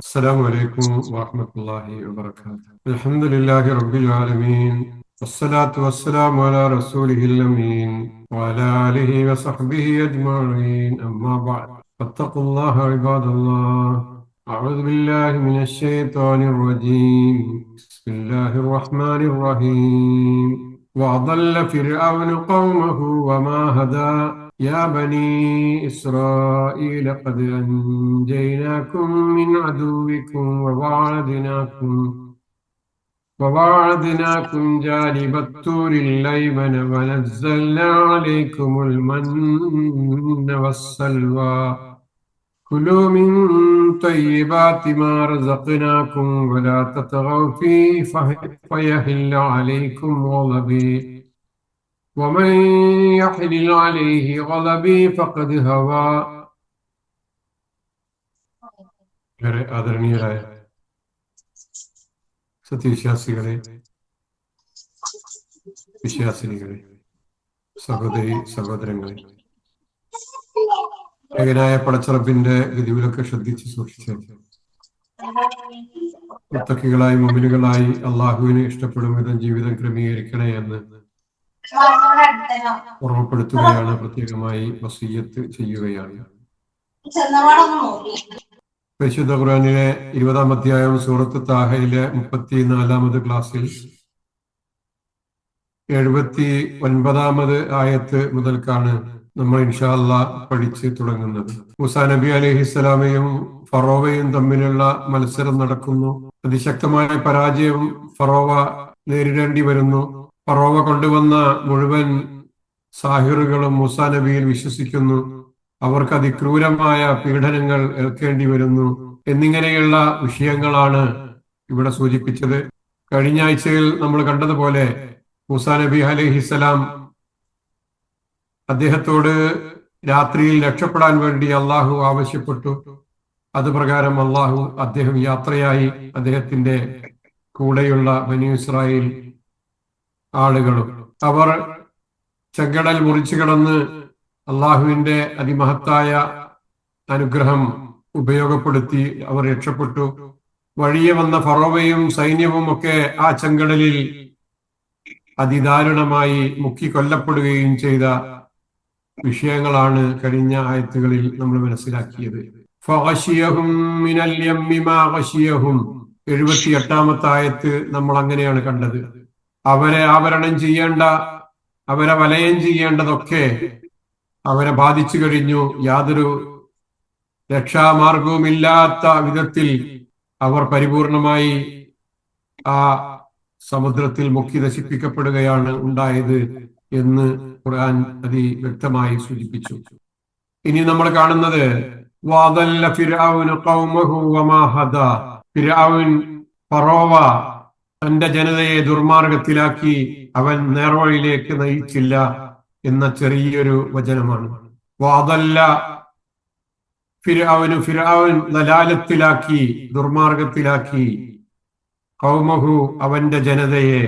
السلام عليكم ورحمة الله وبركاته. الحمد لله رب العالمين، والصلاة والسلام على رسوله الأمين وعلى آله وصحبه أجمعين، أما بعد فاتقوا الله عباد الله. أعوذ بالله من الشيطان الرجيم. بسم الله الرحمن الرحيم. وأضل فرعون قومه وما هدى يا بني إسرائيل قد أنجيناكم من عدوكم وواعدناكم جانب الطور الأيمن ونزلنا عليكم المن والسلوى كلوا من طيبات ما رزقناكم ولا تطغوا فيه فيحل عليكم غضبي ومن يحلل عليه غضبي فقد هوى. ഏറെ ആദരണീയരായ സത്യവിശ്വാസികളെ, വിശ്വാസിനികളെ, സഹോദരി സഹോദരങ്ങളെ, ഏകനായ പടച്ചറപ്പിന്റെ ഗതിവിലൊക്കെ ശ്രദ്ധിച്ച് സൂക്ഷിച്ച് മുത്തക്കികളായി മുഅ്മിനുകളായി അള്ളാഹുവിനെ ഇഷ്ടപ്പെടും വിധം ജീവിതം ക്രമീകരിക്കണേ എന്ന് ഓർമ്മപ്പെടുത്തുകയാണ്, പ്രത്യേകമായി വസിയ്യത്ത് ചെയ്യുകയാണ്. പരിശുദ്ധ ഖുർആനിലെ 20-ാം അധ്യായം സൂറത്ത് താഹയിലെ 34-ാമത് ക്ലാസ്സിൽ 79-ാമത് ആയത്ത് മുതൽക്കാണ് നമ്മൾ ഇൻഷാ അല്ലാഹ് പഠിച്ച് തുടങ്ങുന്നത്. മൂസാ നബി അലൈഹിസ്സലാമയും ഫറോവയും തമ്മിലുള്ള മത്സരം നടക്കുന്നു. അതിശക്തമായ പരാജയം ഫറോവ നേരിടേണ്ടി വരുന്നു. ഫറോവ കൊണ്ടുവന്ന മുഴുവൻ സാഹിറുകളും മൂസാ നബിയിൽ വിശ്വസിക്കുന്നു. അവർക്ക് അതിക്രൂരമായ പീഡനങ്ങൾ ഏൽക്കേണ്ടി വരുന്നു. എന്നിങ്ങനെയുള്ള വിഷയങ്ങളാണ് ഇവിടെ സൂചിപ്പിച്ചത്. കഴിഞ്ഞ ആഴ്ചയിൽ നമ്മൾ കണ്ടതുപോലെ മൂസാ നബി അലൈഹിസ്സലാം അദ്ദേഹത്തോട് രാത്രിയിൽ രക്ഷപ്പെടാൻ വേണ്ടി അള്ളാഹു ആവശ്യപ്പെട്ടു. അതുപ്രകാരം അദ്ദേഹം യാത്രയായി. അദ്ദേഹത്തിന്റെ കൂടെയുള്ള ബനീ ഇസ്രായേൽ ആളുകളും അവർ ചെങ്കടൽ മുറിച്ചു കടന്ന് അള്ളാഹുവിന്റെ അതിമഹത്തായ അനുഗ്രഹം ഉപയോഗപ്പെടുത്തി അവർ രക്ഷപ്പെട്ടു. വഴിയെ വന്ന ഫറോവയും സൈന്യവും ഒക്കെ ആ ചെങ്കടലിൽ അതിദാരുണമായി മുക്കിക്കൊല്ലപ്പെടുകയും ചെയ്ത വിഷയങ്ങളാണ് കഴിഞ്ഞ ആയത്തുകളിൽ നമ്മൾ മനസ്സിലാക്കിയത്. 78-ാമത്തെ ആയത്ത് നമ്മൾ അങ്ങനെയാണ് കണ്ടത്. അവരെ ആവരണം ചെയ്യേണ്ട, അവരെ വലയം ചെയ്യേണ്ടതൊക്കെ അവരെ ബാധിച്ചു കഴിഞ്ഞു. യാതൊരു രക്ഷാമാർഗവുമില്ലാത്ത വിധത്തിൽ അവർ പരിപൂർണമായി ആ സമുദ്രത്തിൽ മുക്കി നശിപ്പിക്കപ്പെടുകയാണ് ഉണ്ടായത് എന്ന് ഖുർആൻ വ്യക്തമായി സൂചിപ്പിച്ചു. ഇനി നമ്മൾ കാണുന്നത് വഅദല്ല ഫിർഔന ഖൗമഹു വമാ ഹദാ. ഫിർഔൻ, ഫറോവ തന്റെ ജനതയെ ദുർമാർഗത്തിലാക്കി, അവൻ നേർവഴിയിലേക്ക് നയിച്ചില്ല എന്ന ചെറിയൊരു വചനമാണ്. വഅദല്ല ഫിർഔൻ ദലാലത്തിലാക്കി, ദുർമാർഗത്തിലാക്കി, ഖൗമഹു അവന്റെ ജനതയെ,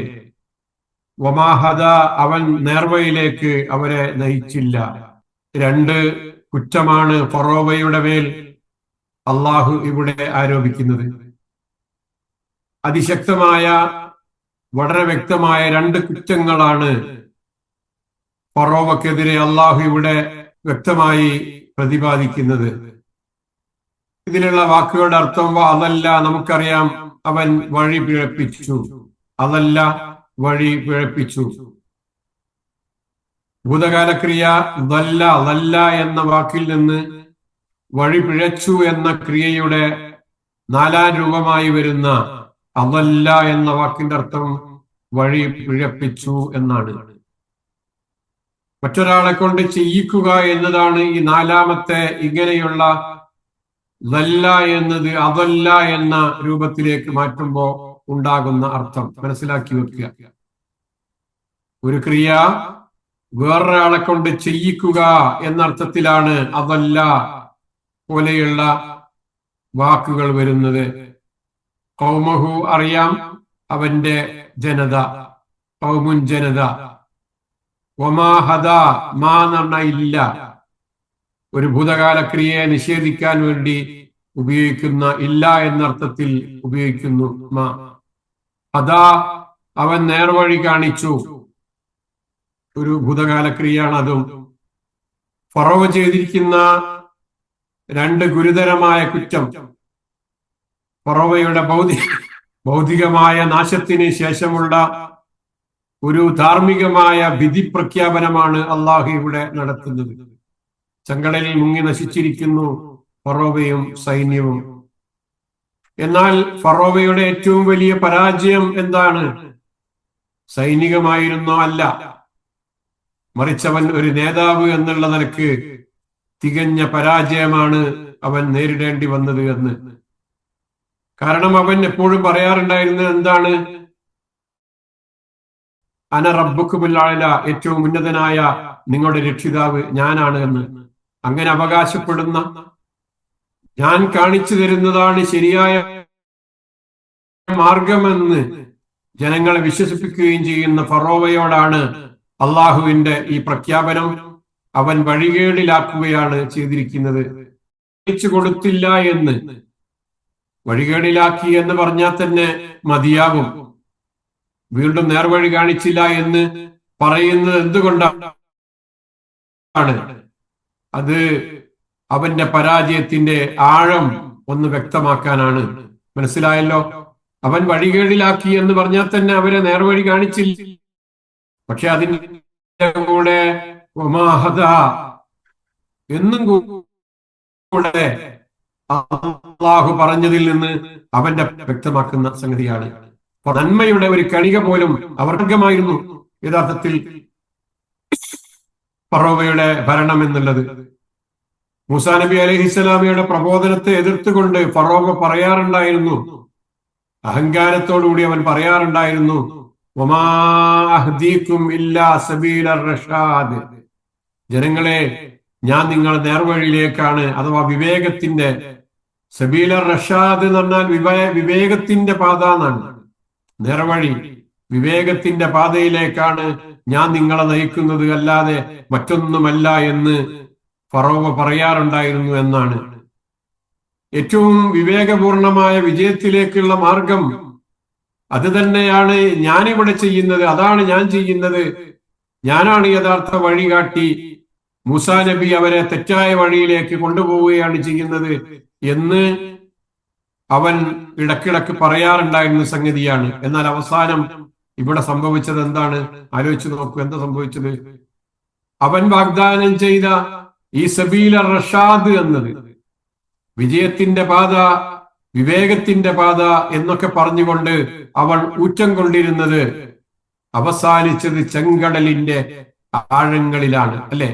വമാ ഹദാ അവൻ നേർവഴിയിലേക്ക് അവരെ നയിച്ചില്ല. രണ്ട് കുറ്റമാണ് ഫറോവയുടെ മേൽ അള്ളാഹു ഇവിടെ ആരോപിക്കുന്നത്. അതിശക്തമായ, വളരെ വ്യക്തമായ രണ്ട് കുറ്റങ്ങളാണ് ഫറോവക്കെതിരെ അള്ളാഹു ഇവിടെ വ്യക്തമായി പ്രതിപാദിക്കുന്നത്. ഇതിലുള്ള വാക്കുകളുടെ അർത്ഥം അതല്ല, നമുക്കറിയാം, അവൻ വഴി പിഴപ്പിച്ചു. അതല്ല, വഴി പിഴപ്പിച്ചു. ഭൂതകാലക്രിയ ദല്ല എന്ന വാക്കിൽ നിന്ന് വഴി പിഴച്ചു എന്ന ക്രിയയുടെ 4-ാം രൂപമായി വരുന്ന അതല്ല എന്ന വാക്കിന്റെ അർത്ഥം വഴി പിഴപ്പിച്ചു എന്നാണ്. മറ്റൊരാളെ കൊണ്ട് ചെയ്യിക്കുക എന്നതാണ് ഈ 4-ാമത്തെ. ഇങ്ങനെയുള്ള ദല്ല എന്നത് അതല്ല എന്ന രൂപത്തിലേക്ക് മാറ്റുമ്പോ ഉണ്ടാകുന്ന അർത്ഥം മനസ്സിലാക്കി വെക്കുക. ഒരു ക്രിയ വേറൊരാളെ കൊണ്ട് ചെയ്യിക്കുക എന്നർത്ഥത്തിലാണ് അതല്ല പോലെയുള്ള വാക്കുകൾ വരുന്നത്. ഖൗമഹു അറിയാം, അവന്റെ ജനത, ഖൗമുൻ ജനത. വമാ ഹദാ, മാ എന്ന് പറഞ്ഞാൽ ഇല്ല. ഒരു ഭൂതകാല ക്രിയയെ നിഷേധിക്കാൻ വേണ്ടി ഉപയോഗിക്കുന്ന ഇല്ല എന്നർത്ഥത്തിൽ ഉപയോഗിക്കുന്നു. അതാ അവൻ നേർവഴി കാണിച്ചു. ഒരു ഭൂതകാല ക്രിയയാണ് അതും. ഫറോവ ചെയ്തിരിക്കുന്ന രണ്ട് ഗുരുതരമായ കുറ്റം, ഫറോവയുടെ ഭൗതികമായ നാശത്തിന് ശേഷമുള്ള ഒരു ധാർമ്മികമായ വിധി പ്രഖ്യാപനമാണ് അള്ളാഹു ഇവിടെ നടത്തുന്നത്. ചെങ്കടലിൽ മുങ്ങി നശിച്ചിരിക്കുന്നു ഫറോവയും സൈന്യവും. എന്നാൽ ഫറോവയുടെ ഏറ്റവും വലിയ പരാജയം എന്താണ്? സൈനികമായിരുന്നോ? അല്ല. മറിച്ച് അവൻ ഒരു നേതാവ് എന്നുള്ള നിലക്ക് തികഞ്ഞ പരാജയമാണ് അവൻ നേരിടേണ്ടി വന്നത് എന്ന്. കാരണം അവൻ എപ്പോഴും പറയാറുണ്ടായിരുന്നത് എന്താണ്? അന റബ്ബുക്കുമുൽ അഅ്ല, ഏറ്റവും ഉന്നതനായ നിങ്ങളുടെ രക്ഷിതാവ് ഞാനാണ് എന്ന്. അങ്ങനെ അവകാശപ്പെടുന്ന, ഞാൻ കാണിച്ചു തരുന്നതാണ് ശരിയായ മാർഗമെന്ന് ജനങ്ങളെ വിശ്വസിപ്പിക്കുകയും ചെയ്യുന്ന ഫറോവയോടാണ് അള്ളാഹുവിന്റെ ഈ പ്രഖ്യാപനം. അവൻ വഴികേടിലാക്കുകയാണ് ചെയ്തിരിക്കുന്നത്. കാണിച്ചു കൊടുത്തില്ല എന്ന്, വഴികേടിലാക്കി എന്ന് പറഞ്ഞാൽ തന്നെ മതിയാകും. വീണ്ടും നേർവഴി കാണിച്ചില്ല എന്ന് പറയുന്നത് എന്തുകൊണ്ടാണ്? അത് അവന്റെ പരാജയത്തിന്റെ ആഴം ഒന്ന് വ്യക്തമാക്കാനാണ്. മനസ്സിലായല്ലോ? അവൻ വഴികേടിലാക്കി എന്ന് പറഞ്ഞാൽ തന്നെ അവരെ നേർവഴി കാണിച്ചില്ല. പക്ഷെ അതിന്റെ കൂടെ എന്നും കൂടെ അള്ളാഹു പറഞ്ഞതിൽ നിന്ന് അവന്റെ വ്യക്തമാക്കുന്ന സംഗതിയാണ്. നന്മയുടെ ഒരു കണിക പോലും അവർഗമായിരുന്നു യഥാർത്ഥത്തിൽ ഫറോവയുടെ ഭരണം എന്നുള്ളത്. മൂസാ നബി അലൈഹിസ്സലാമയുടെ പ്രബോധനത്തെ എതിർത്തുകൊണ്ട് ഫറോവ പറയാറുണ്ടായിരുന്നു, അഹങ്കാരത്തോടുകൂടി അവൻ പറയാറുണ്ടായിരുന്നു, വമാ അഹ്ദീകും ഇല്ലാ സബീലർ റഷാദ്, ജനങ്ങളെ ഞാൻ നിങ്ങളെ നേർവഴിയിലേക്കാണ്, അഥവാ വിവേകത്തിന്റെ, സബീലർ റഷാദ് എന്ന് പറഞ്ഞാൽ വിവേകത്തിന്റെ പാത എന്നാണ്. നേർവഴി വിവേകത്തിന്റെ പാതയിലേക്കാണ് ഞാൻ നിങ്ങളെ നയിക്കുന്നത്, അല്ലാതെ മറ്റൊന്നുമല്ല എന്ന് ഫറോവ പറയാറുണ്ടായിരുന്നു എന്നാണ്. ഏറ്റവും വിവേകപൂർണമായ വിജയത്തിലേക്കുള്ള മാർഗം അത് തന്നെയാണ് ഞാനിവിടെ ചെയ്യുന്നത്, അതാണ് ഞാൻ ചെയ്യുന്നത്, ഞാനാണ് യഥാർത്ഥ വഴികാട്ടി. മൂസാ നബി അവരെ തെറ്റായ വഴിയിലേക്ക് കൊണ്ടുപോവുകയാണ് ചെയ്യുന്നത് എന്ന് അവൻ ഇടക്കിടക്ക് പറയാറുണ്ടായിരുന്ന സംഗതിയാണ്. എന്നാൽ അവസാനം ഇവിടെ സംഭവിച്ചത് എന്താണ്? ആലോചിച്ച് നോക്കൂ, എന്താ സംഭവിച്ചത്? അവൻ വാഗ്ദാനം ചെയ്ത ഈ സബീല റഷാദ് എന്നത്, വിജയത്തിന്റെ പാത, വിവേകത്തിന്റെ പാത എന്നൊക്കെ പറഞ്ഞുകൊണ്ട് അവൾ ഊറ്റം കൊണ്ടിരുന്നത് അവസാനിച്ചത് ചെങ്കടലിന്റെ ആഴങ്ങളിലാണ്, അല്ലെ?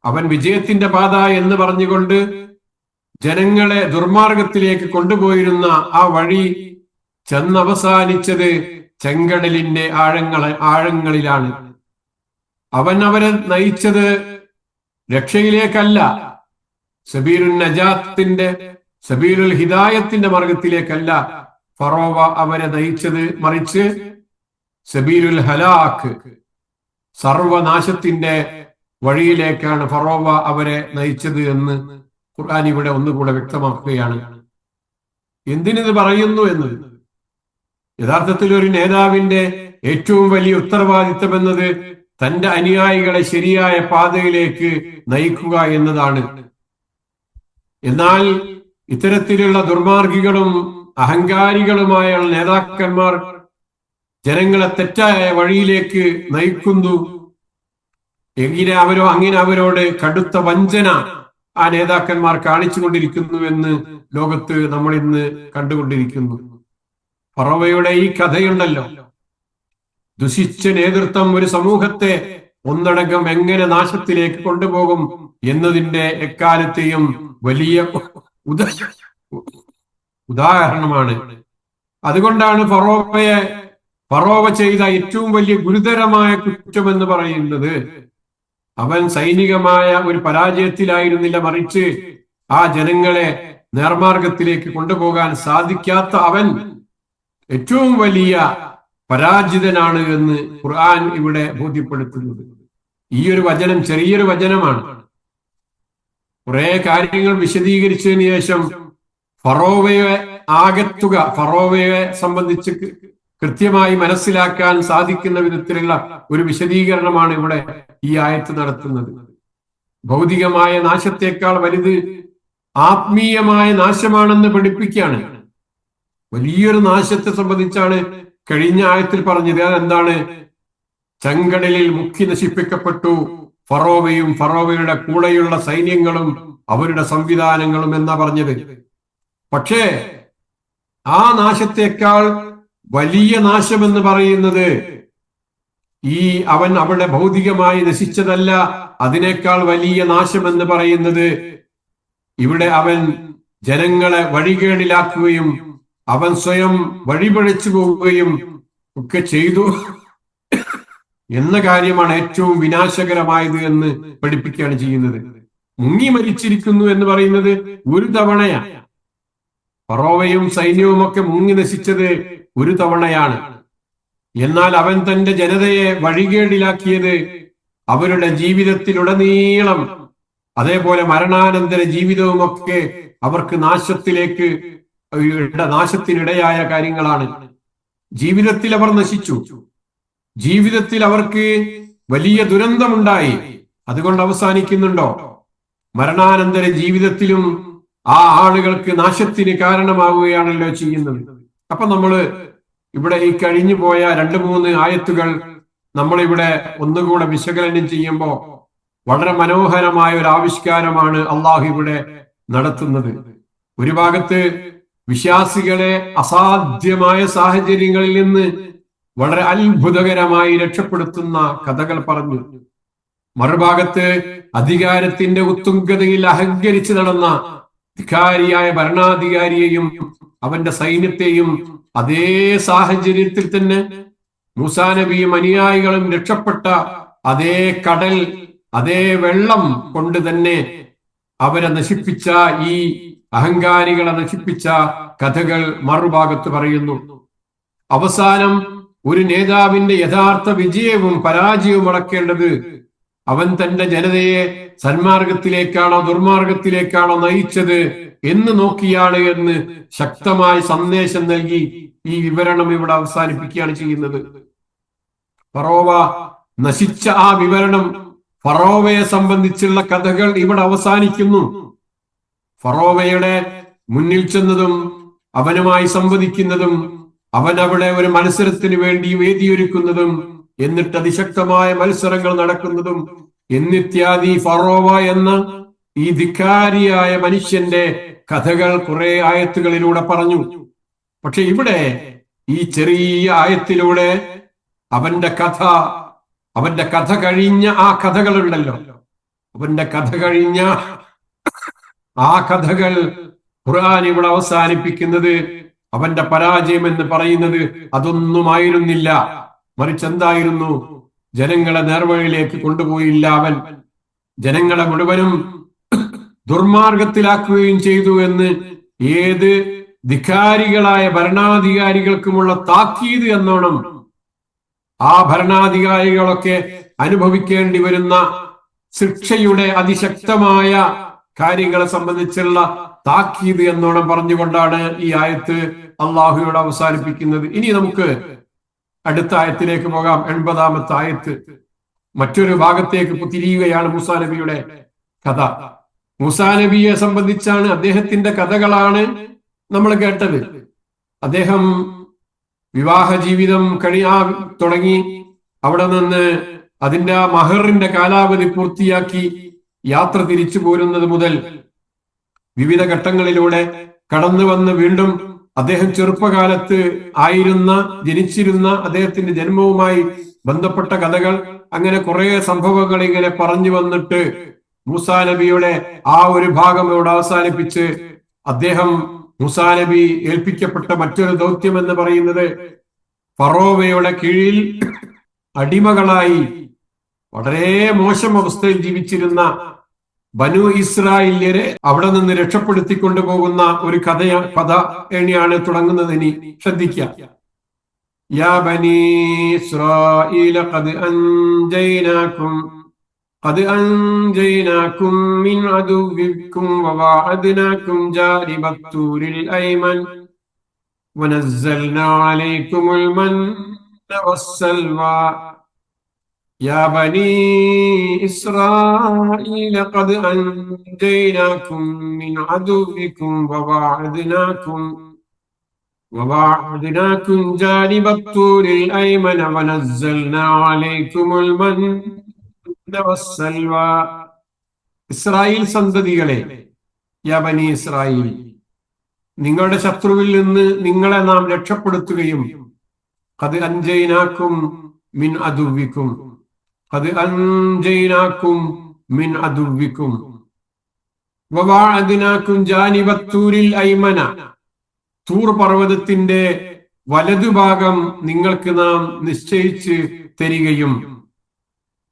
അവൻ വിജയത്തിന്റെ പാത എന്ന് പറഞ്ഞുകൊണ്ട് ജനങ്ങളെ ദുർമാർഗത്തിലേക്ക് കൊണ്ടുപോയിരുന്ന ആ വഴി ചെന്നവസാനിച്ചത് ചെങ്കടലിന്റെ ആഴങ്ങളിലാണ്. അവൻ അവരെ നയിച്ചത് രക്ഷയിലേക്കല്ല, സബീലുൽ നജാത്തിന്റെ, സബീലുൽ ഹിദായത്തിന്റെ മാർഗത്തിലേക്കല്ല ഫറോവ അവരെ നയിച്ചത്, മറിച്ച് സബീലുൽ ഹലാക്ക്, സർവനാശത്തിന്റെ വഴിയിലേക്കാണ് ഫറോവ അവരെ നയിച്ചത് എന്ന് ഖുർആൻ ഇവിടെ ഒന്നുകൂടെ വ്യക്തമാക്കുകയാണ്. എന്തിനിത് പറയുന്നു എന്ന്? യഥാർത്ഥത്തിൽ ഒരു നേതാവിന്റെ ഏറ്റവും വലിയ ഉത്തരവാദിത്തം എന്നത് തന്റെ അനുയായികളെ ശരിയായ പാതയിലേക്ക് നയിക്കുക എന്നതാണ്. എന്നാൽ ഇത്തരത്തിലുള്ള ദുർമാർഗികളും അഹങ്കാരികളുമായ നേതാക്കന്മാർ ജനങ്ങളെ തെറ്റായ വഴിയിലേക്ക് നയിക്കുന്നു. അങ്ങനെ അവരോട് കടുത്ത വഞ്ചന ആ നേതാക്കന്മാർ കാണിച്ചുകൊണ്ടിരിക്കുന്നുവെന്ന് ലോകത്ത് നമ്മൾ ഇന്ന് കണ്ടുകൊണ്ടിരിക്കുന്നു. ഫറോവയുടെ ഈ കഥയുണ്ടല്ലോ, ദുഷിച്ച നേതൃത്വം ഒരു സമൂഹത്തെ ഒന്നടങ്കം എങ്ങനെ നാശത്തിലേക്ക് കൊണ്ടുപോകും എന്നതിന്റെ എക്കാലത്തെയും വലിയ ഉദാഹരണമാണ്. അതുകൊണ്ടാണ് ഫറോവ ചെയ്ത ഏറ്റവും വലിയ ഗുരുതരമായ കുറ്റം എന്ന് പറയുന്നത്, അവൻ സൈനികമായ ഒരു പരാജയത്തിലായിരുന്നില്ല, മറിച്ച് ആ ജനങ്ങളെ നേർമാർഗത്തിലേക്ക് കൊണ്ടുപോകാൻ സാധിക്കാത്ത അവൻ ഏറ്റവും വലിയ പരാജിതനാണ് എന്ന് ഖുർആൻ ഇവിടെ ബോധ്യപ്പെടുത്തുന്നത്. ഈ ഒരു വചനം ചെറിയൊരു വചനമാണ്. കുറെ കാര്യങ്ങൾ വിശദീകരിച്ചതിന് ശേഷം ഫറോവയെ സംബന്ധിച്ച് കൃത്യമായി മനസ്സിലാക്കാൻ സാധിക്കുന്ന വിധത്തിലുള്ള ഒരു വിശദീകരണമാണ് ഇവിടെ ഈ ആയത്ത് നടത്തുന്നത്. ഭൗതികമായ നാശത്തെക്കാൾ വലുത് ആത്മീയമായ നാശമാണെന്ന് പഠിപ്പിക്കുകയാണ്. വലിയൊരു നാശത്തെ സംബന്ധിച്ചാണ് കഴിഞ്ഞ ആയത്തിൽ പറഞ്ഞത്. അതെന്താണ്? ചെങ്കടലിൽ മുക്കി നശിപ്പിക്കപ്പെട്ടു ഫറോവയും ഫറോവയുടെ കൂടെയുള്ള സൈന്യങ്ങളും അവരുടെ സംവിധാനങ്ങളും എന്നാ പറഞ്ഞത്. പക്ഷേ ആ നാശത്തെക്കാൾ വലിയ നാശമെന്ന് പറയുന്നത് അവൻ അവിടെ ഭൗതികമായി നശിച്ചതല്ല. അതിനേക്കാൾ വലിയ നാശമെന്ന് പറയുന്നത് ഇവിടെ അവൻ ജനങ്ങളെ വഴികേടിലാക്കുകയും അവൻ സ്വയം വഴിപഴിച്ചു പോവുകയും ഒക്കെ ചെയ്തു എന്ന കാര്യമാണ് ഏറ്റവും വിനാശകരമായത് എന്ന് പഠിപ്പിക്കുകയാണ് ചെയ്യുന്നത്. മുങ്ങി മരിച്ചിരിക്കുന്നു എന്ന് പറയുന്നത് ഒരു തവണയാണ്. ഫറോവയും സൈന്യവും ഒക്കെ മുങ്ങി നശിച്ചത് ഒരു തവണയാണ്. എന്നാൽ അവൻ തന്റെ ജനതയെ വഴികേടിലാക്കിയത് അവരുടെ ജീവിതത്തിലുടനീളം, അതേപോലെ മരണാനന്തര ജീവിതവുമൊക്കെ അവർക്ക് നാശത്തിനിടയായ കാര്യങ്ങളാണ്. ജീവിതത്തിൽ അവർ നശിച്ചു, ജീവിതത്തിൽ അവർക്ക് വലിയ ദുരന്തമുണ്ടായി. അതുകൊണ്ട് അവസാനിക്കുന്നുണ്ടോ? മരണാനന്തര ജീവിതത്തിലും ആ ആളുകൾക്ക് നാശത്തിന് കാരണമാവുകയാണല്ലോ ചെയ്യുന്നത്. അപ്പൊ നമ്മള് ഇവിടെ ഈ കഴിഞ്ഞു പോയ 2-3 ആയത്തുകൾ നമ്മളിവിടെ ഒന്നുകൂടെ വിശകലനം ചെയ്യുമ്പോൾ വളരെ മനോഹരമായ ഒരു ആവിഷ്കാരമാണ് അള്ളാഹു ഇവിടെ നടത്തുന്നത്. ഒരു ഭാഗത്ത് വിശ്വാസികളെ അസാധ്യമായ സാഹചര്യങ്ങളിൽ നിന്ന് വളരെ അത്ഭുതകരമായി രക്ഷപ്പെടുത്തുന്ന കഥകൾ പറഞ്ഞു. മറുഭാഗത്ത് അധികാരത്തിന്റെ ഉത്തുംഗതയിൽ അഹങ്കരിച്ച് നടന്ന ധിക്കാരിയായ ഭരണാധികാരിയെയും അവന്റെ സൈന്യത്തെയും അതേ സാഹചര്യത്തിൽ തന്നെ മൂസാ നബിയും അനുയായികളും രക്ഷപ്പെട്ട അതേ കടൽ, അതേ വെള്ളം കൊണ്ട് തന്നെ അവരെ നശിപ്പിച്ച, ഈ അഹങ്കാരികളെ നശിപ്പിച്ച കഥകൾ മറുഭാഗത്ത് പറയുന്നു. അവസാനം ഒരു നേതാവിന്റെ യഥാർത്ഥ വിജയവും പരാജയവും അടക്കേണ്ടത് അവൻ തന്റെ ജനതയെ സന്മാർഗത്തിലേക്കാണോ ദുർമാർഗത്തിലേക്കാണോ നയിച്ചത് എന്ന് നോക്കിയാണ് എന്ന് ശക്തമായ സന്ദേശം നൽകി ഈ വിവരണം ഇവിടെ അവസാനിപ്പിക്കുകയാണ് ചെയ്യുന്നത്. ഫറോവ നശിച്ച ആ വിവരണം, ഫറോവയെ സംബന്ധിച്ചുള്ള കഥകൾ ഇവിടെ അവസാനിക്കുന്നു. ഫറോവയുടെ മുന്നിൽ ചെന്നതും അവനുമായി സംവദിക്കുന്നതും അവൻ അവിടെ ഒരു മത്സരത്തിന് വേണ്ടി വേദിയൊരുക്കുന്നതും എന്നിട്ട് അതിശക്തമായ മത്സരങ്ങൾ നടക്കുന്നതും എന്നിത്യാദി ഫറോവ എന്ന ഈ ധിക്കാരിയായ മനുഷ്യന്റെ കഥകൾ കുറെ ആയത്തുകളിലൂടെ പറഞ്ഞു. പക്ഷെ ഇവിടെ ഈ ചെറിയ ആയത്തിലൂടെ അവന്റെ കഥ കഴിഞ്ഞ ആ കഥകളുണ്ടല്ലോ, അവന്റെ കഥ കഴിഞ്ഞ ആ കഥകൾ ഖുർആൻ ഇവിടെ അവസാനിപ്പിക്കുന്നത് അവന്റെ പരാജയം എന്ന് പറയുന്നത് അതൊന്നുമായിരുന്നില്ല. മറിച്ച് എന്തായിരുന്നു? ജനങ്ങളെ നേർവഴിയിലേക്ക് കൊണ്ടുപോയില്ല. അവൻ ജനങ്ങളെ മുഴുവനും ദുർമാർഗത്തിലാക്കുകയും ചെയ്തു എന്ന് ഏത് ധിക്കാരികളായ ഭരണാധികാരികൾക്കുമുള്ള താക്കീത് എന്നോണം ആ ഭരണാധികാരികളൊക്കെ അനുഭവിക്കേണ്ടി വരുന്ന ശിക്ഷയുടെ അതിശക്തമായ കാര്യങ്ങളെ സംബന്ധിച്ചുള്ള താക്കീത് എന്നോണം പറഞ്ഞുകൊണ്ടാണ് ഈ ആയത്ത് അള്ളാഹുയോട് അവസാനിപ്പിക്കുന്നത്. ഇനി നമുക്ക് അടുത്ത ആയത്തിലേക്ക് പോകാം. 80-ാമത്തെ ആയത്ത് മറ്റൊരു ഭാഗത്തേക്ക് തിരിയുകയാണ് മൂസാ നബിയുടെ കഥ. മൂസാ നബിയെ സംബന്ധിച്ചാണ്, അദ്ദേഹത്തിന്റെ കഥകളാണ് നമ്മൾ കേട്ടത്. അദ്ദേഹം വിവാഹ ജീവിതം തുടങ്ങി, അവിടെ നിന്ന് അതിന്റെ മഹറിന്റെ കാലാവധി പൂർത്തിയാക്കി യാത്ര തിരിച്ചു പോരുന്നത് മുതൽ വിവിധ ഘട്ടങ്ങളിലൂടെ കടന്നു വന്ന് വീണ്ടും അദ്ദേഹം ചെറുപ്പകാലത്ത് ജനിച്ചിരുന്ന അദ്ദേഹത്തിന്റെ ജന്മവുമായി ബന്ധപ്പെട്ട കഥകൾ, അങ്ങനെ കുറെ സംഭവങ്ങൾ ഇങ്ങനെ പറഞ്ഞു വന്നിട്ട് മൂസാ നബിയുടെ ആ ഒരു ഭാഗം ഇവിടെ അവസാനിപ്പിച്ച് മൂസാ നബി ഏൽപ്പിക്കപ്പെട്ട മറ്റൊരു ദൗത്യം എന്ന് പറയുന്നത് ഫറോവയുടെ കീഴിൽ അടിമകളായി വളരെ മോശം അവസ്ഥയിൽ ജീവിച്ചിരുന്ന ബനു ഇസ്രായേല്യരെ അവിടെ നിന്ന് രക്ഷപ്പെടുത്തിക്കൊണ്ടു പോകുന്ന ഒരു കഥ എണിയാണ് തുടങ്ങുന്നത്. ഇനി ശ്രദ്ധിക്കുക. യാ ബനീ ഇസ്രായീല ഖദ് അൻജൈനാകും ഖദ് അൻജയ്നാകും മിൻ അദുവ്വിക്കും വവഅദ്നാകും ജാനിബത്തൂരിൽ അയ്മൻ വനസ്സൽനാ അലൈക്കുമുൽ മന്ന വസ്സൽവാ യാ ബനീ ഇസ്രായീല ഖദ് അൻജയ്നാകും മിൻ അദുവ്വിക്കും وواعدناكم جانب الطور الأيمن ونزلنا عليكم المن والسلوى ഇസ്രായേൽ സന്തതികളെ, യാ ബനി ഇസ്രായേൽ, നിങ്ങളുടെ ശത്രുവിൽ നിന്ന് നിങ്ങളെ നാം രക്ഷപ്പെടുത്തുകയും ഖദ് അൻജയ്നാകും മിൻ അദുവ്വിക്കും ഖദ് അൻജയ്നാകും മിൻ അദുവ്വിക്കും വവാഅദ്നാകും ജാനിബത്തൂരിൽ അയ്മന, തൂർ പർവ്വതത്തിന്റെ വലതുഭാഗം നിങ്ങൾക്ക് നാം നിശ്ചയിച്ച് തരികയും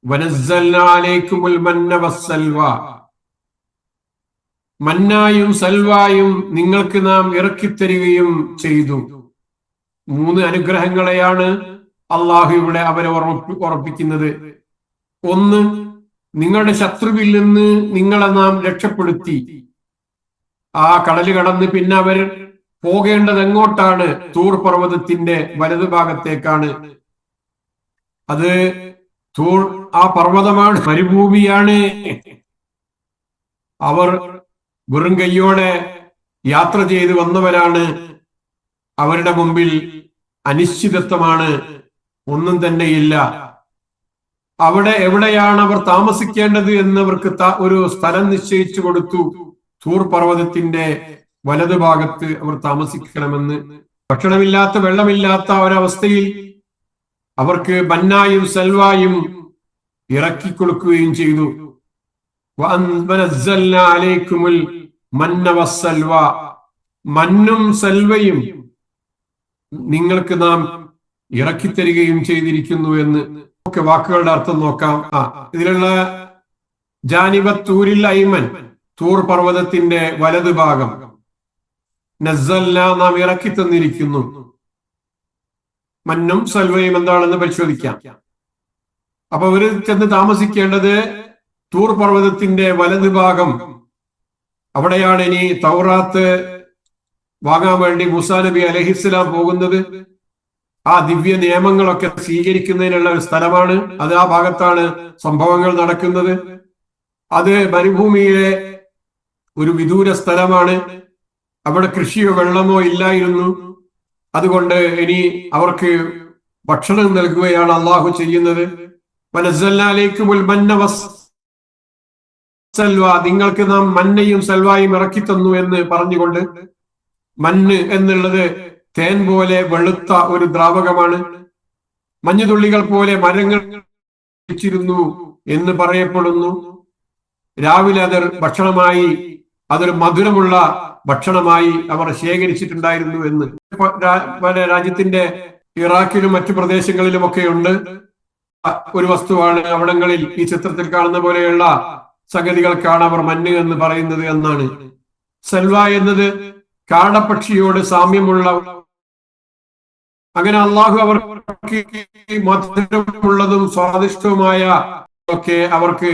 വനസ്സൽനാ അലൈക്കുമുൽ മന്ന വസ്സൽവാ, മന്നായും സൽവായും നിങ്ങൾക്ക് നാം ഇറക്കിത്തരികയും ചെയ്തു. 3 അനുഗ്രഹങ്ങളെയാണ് അള്ളാഹു ഇവിടെ അവരെ ഉറപ്പിക്കുന്നത്. ഒന്ന്, നിങ്ങളുടെ ശത്രുവിൽ നിന്ന് നിങ്ങളെ നാം രക്ഷപ്പെടുത്തി. ആ കടല് കടന്ന് പിന്നെ അവർ പോകേണ്ടത് എങ്ങോട്ടാണ്? തൂർ പർവ്വതത്തിന്റെ വലതുഭാഗത്തേക്കാണ്. അത് തൂർ ആ പർവ്വതമാണ്, മരുഭൂമിയാണ്. അവർ വെറും കൈയോടെ യാത്ര ചെയ്ത് വന്നവരാണ്. അവരുടെ മുമ്പിൽ അനിശ്ചിതത്വമാണ്, ഒന്നും തന്നെയില്ല. അവിടെ എവിടെയാണ് അവർ താമസിക്കേണ്ടത് എന്നവർക്ക് ഒരു സ്ഥലം നിശ്ചയിച്ചു കൊടുത്തു. തൂർ പർവ്വതത്തിന്റെ വലതുഭാഗത്ത് അവർ താമസിക്കണമെന്ന്. ഭക്ഷണമില്ലാത്ത, വെള്ളമില്ലാത്ത ഒരവസ്ഥയിൽ അവർക്ക് മന്നായും സൽവായും ഇറക്കിക്കൊടുക്കുകയും ചെയ്തു. മന്നും സൽവയും നിങ്ങൾക്ക് നാം ഇറക്കിത്തരികയും ചെയ്തിരിക്കുന്നു എന്ന്. വാക്കുകളുടെ അർത്ഥം നോക്കാം. ഇതിലുള്ള ജാനിബത്തൂരിൽ അയ്മൻ, തൂർ പർവ്വതത്തിന്റെ വലതുഭാഗം, നസ്സൽന നാം ഇറക്കി തന്നിരിക്കുന്നു. മന്നും സൽവയും എന്താണെന്ന് പരിശോധിക്കാം. അപ്പൊ അവര് ചെന്ന് താമസിക്കേണ്ടത് തൂർ പർവ്വതത്തിന്റെ വലതുഭാഗം. അവിടെയാണ് ഇനി തൗറാത്ത് വാങ്ങാൻ വേണ്ടി മൂസാ നബി അലൈഹിസ്സലാം പോകുന്നത്. ആ ദിവ്യ നിയമങ്ങളൊക്കെ സ്വീകരിക്കുന്നതിനുള്ള ഒരു സ്ഥലമാണ് അത്. ആ ഭാഗത്താണ് സംഭവങ്ങൾ നടക്കുന്നത്. അത് മരുഭൂമിയിലെ ഒരു വിദൂര സ്ഥലമാണ്. അവിടെ കൃഷിയോ വെള്ളമോ ഇല്ലായിരുന്നു. അതുകൊണ്ട് ഇനി അവർക്ക് ഭക്ഷണം നൽകുകയാണ് അള്ളാഹു ചെയ്യുന്നത്. നിങ്ങൾക്ക് നാം മന്നയും സൽവായും ഇറക്കി തന്നു എന്ന് പറഞ്ഞുകൊണ്ട്, മണ്ണ് എന്നുള്ളത് തേൻ പോലെ വെളുത്ത ഒരു ദ്രാവകമാണ്. മഞ്ഞുതുള്ളികൾ പോലെ മരങ്ങൾ വെച്ചിരുന്നു എന്ന് പറയപ്പെടുന്നു. രാവിലെ അത് ഭക്ഷണമായി, അതൊരു മധുരമുള്ള ഭക്ഷണമായി അവർ ശേഖരിച്ചിട്ടുണ്ടായിരുന്നു എന്ന്. പല രാജ്യത്തിന്റെ ഇറാഖിലും മറ്റു പ്രദേശങ്ങളിലും ഒക്കെ ഉണ്ട്. ഒരു വസ്തുവാണ് അവിടങ്ങളിൽ ഈ ചിത്രത്തിൽ കാണുന്ന പോലെയുള്ള സംഗതികൾക്കാണ് അവർ മഞ്ഞ് എന്ന് പറയുന്നത് എന്നാണ്. സൽവ എന്നത് കാടപ്പക്ഷിയോട് സാമ്യമുള്ള, അങ്ങനെ അള്ളാഹു അവർക്ക് മധുരമുള്ളതും സ്വാദിഷ്ടവുമായ ഒക്കെ അവർക്ക്